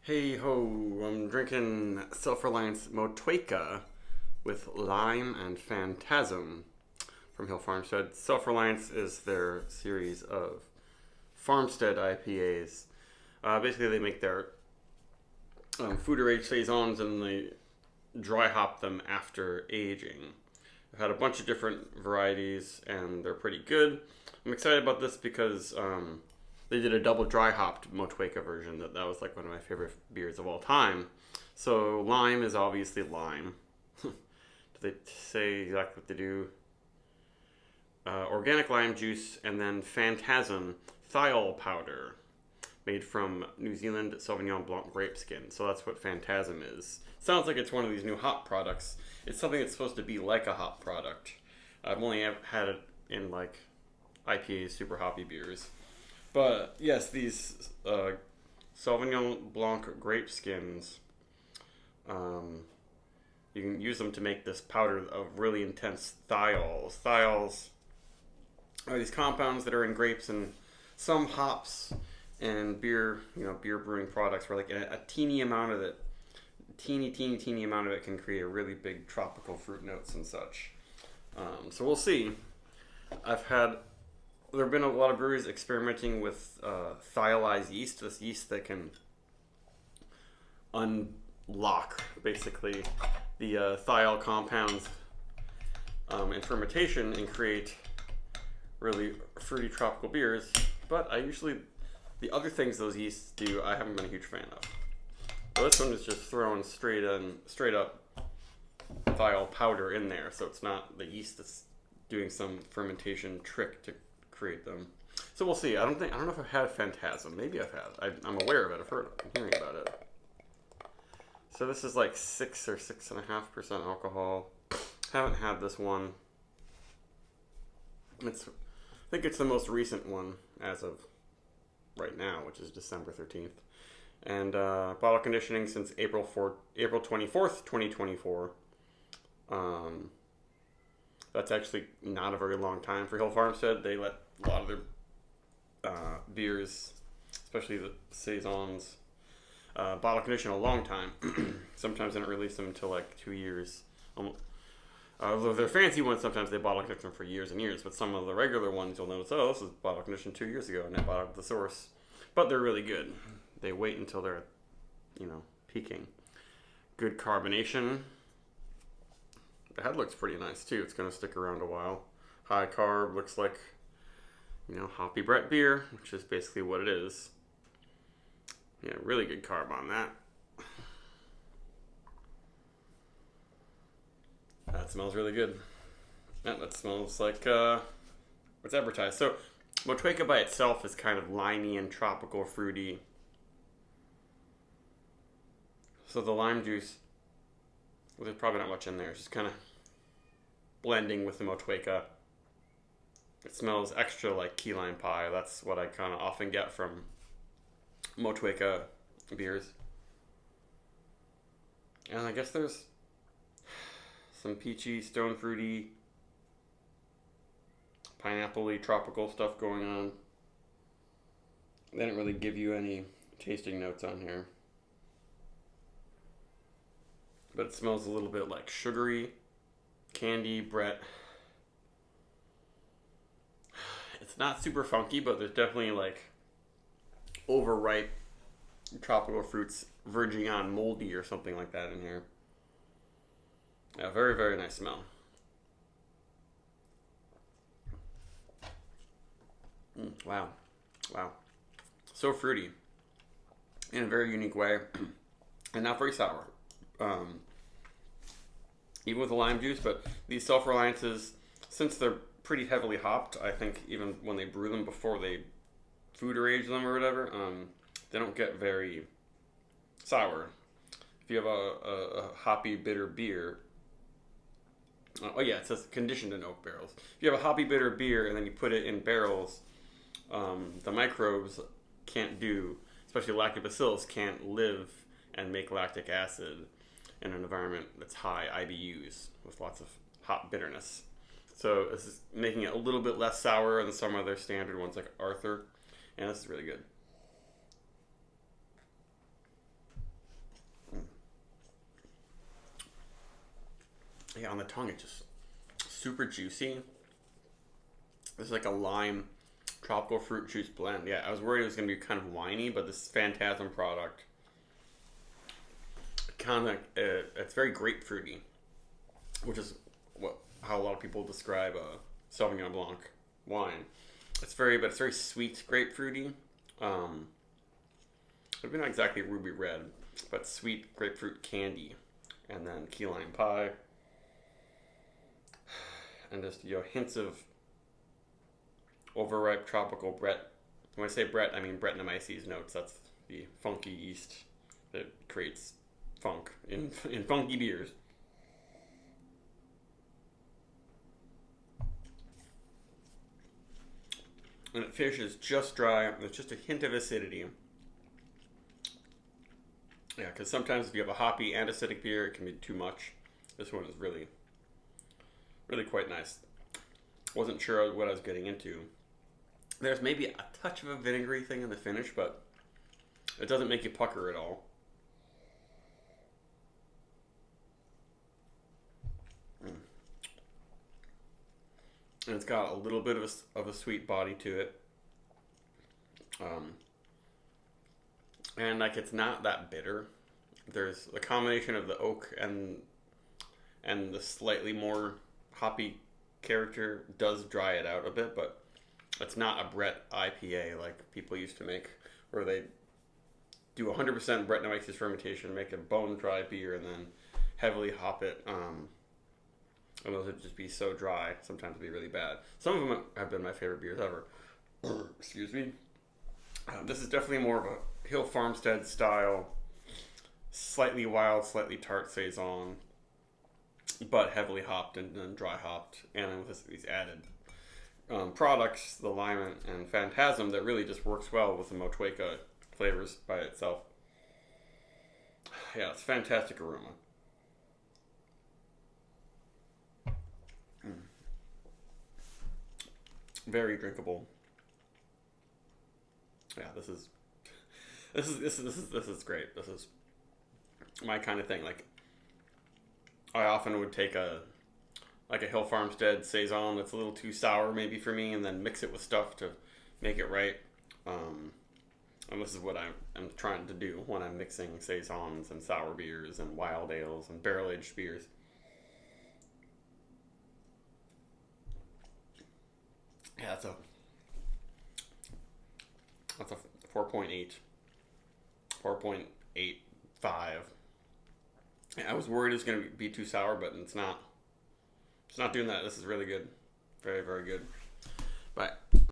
Hey ho, I'm drinking Self-Reliance Motueka with lime and Phantasm from Farmstead. Self-Reliance is their series of Farmstead IPAs. Basically, they make their food or age saisons and they dry hop them after aging. I've had a bunch of different varieties and they're pretty good. I'm excited about this because they did a double dry hopped Motueka version that was like one of my favorite beers of all time. So lime is obviously lime. Do they say exactly what they do? Organic lime juice and then Phantasm thiol powder made from New Zealand Sauvignon Blanc grape skin. So that's what Phantasm is. Sounds like it's one of these new hop products. It's something that's supposed to be like a hop product. I've only had it in like IPA super hoppy beers. But yes, these Sauvignon Blanc grape skins, you can use them to make this powder of really intense thiols. Thiols are these compounds that are in grapes and some hops and beer, beer brewing products where like a teeny amount of it, teeny amount of it can create a really big tropical fruit notes and such. So we'll see. There have been a lot of breweries experimenting with thiolized yeast, this yeast that can unlock basically the thiol compounds in fermentation and create really fruity tropical beers. But the other things those yeasts do, I haven't been a huge fan of. Well, this one is just throwing straight up thiol powder in there, so it's not the yeast that's doing some fermentation trick to create them. So we'll see. I don't know if I've had Phantasm. Maybe I've had. I'm aware of it. I'm hearing about it. So this is like 6 or 6.5% alcohol. Haven't had this one. I think it's the most recent one as of right now, which is December 13th. And bottle conditioning since April 24th, 2024. That's actually not a very long time for Farmstead. They let a lot of their beers, especially the saisons, bottle condition a long time. Sometimes they don't release them until like 2 years. Although they're fancy ones, sometimes they bottle condition them for years and years. But some of the regular ones, you'll notice, this was bottle conditioned 2 years ago, and they bought it at the source. But they're really good. They wait until they're, peaking. Good carbonation. The head looks pretty nice too. It's going to stick around a while. High carb, looks like, hoppy Brett beer, which is basically what it is. Yeah, really good carb on that. That smells really good. Yeah, that smells like what's advertised. So, Motueka by itself is kind of limey and tropical fruity. So the lime juice, well, there's probably not much in there. It's just kind of blending with the Motueka. It smells extra like key lime pie. That's what I kind of often get from Motueka beers. And I guess there's some peachy, stone fruity, pineapple-y, tropical stuff going on. They didn't really give you any tasting notes on here. But it smells a little bit like sugary, candy, Brett. It's not super funky, but there's definitely like overripe tropical fruits verging on moldy or something like that in here. Yeah, very, very nice smell. Wow. So fruity in a very unique way and not very sour. Even with the lime juice, but these Self-Reliances, since they're pretty heavily hopped, I think even when they brew them before they food or age them or whatever, they don't get very sour. If you have a hoppy bitter beer, it says conditioned in oak barrels. If you have a hoppy bitter beer and then you put it in barrels, the microbes especially lactobacillus can't live and make lactic acid in an environment that's high IBUs with lots of hop bitterness. So this is making it a little bit less sour than some of their standard ones like Arthur, and this is really good. yeah, on the tongue, it's just super juicy. It's like a lime tropical fruit juice blend. Yeah, I was worried it was going to be kind of winey, but this Phantasm product, kind of, it's very grapefruity, which is how a lot of people describe a Sauvignon Blanc wine. But it's very sweet grapefruity. Maybe not exactly ruby red, but sweet grapefruit candy, and then key lime pie, and just hints of overripe tropical Brett. When I say Brett, I mean Brettanomyces notes. That's the funky yeast that creates funk in funky beers. And it finishes just dry. There's just a hint of acidity. Yeah, because sometimes if you have a hoppy and acidic beer, it can be too much. This one is really, really quite nice. Wasn't sure what I was getting into. There's maybe a touch of a vinegary thing in the finish, but it doesn't make you pucker at all. And it's got a little bit of a sweet body to it. And like it's not that bitter. There's a combination of the oak and the slightly more hoppy character does dry it out a bit, but it's not a Brett IPA like people used to make, where they do 100% Brettanomyces fermentation, make a bone dry beer, and then heavily hop it. And those would just be so dry, sometimes be really bad. Some of them have been my favorite beers ever. Excuse me. This is definitely more of a Hill Farmstead style, slightly wild, slightly tart saison, but heavily hopped and then dry hopped, and then with these added products, the lime and Phantasm, that really just works well with the Motueka flavors by itself. Yeah, it's fantastic aroma. Very drinkable. Yeah, this is great. This is my kind of thing. Like, I often would take a Hill Farmstead saison that's a little too sour maybe for me, and then mix it with stuff to make it right. And this is what I'm trying to do when I'm mixing saisons and sour beers and wild ales and barrel aged beers. Yeah, that's a 4.8. 4.85. Yeah, I was worried it was going to be too sour, but it's not. It's not doing that. This is really good. Very, very good. Bye.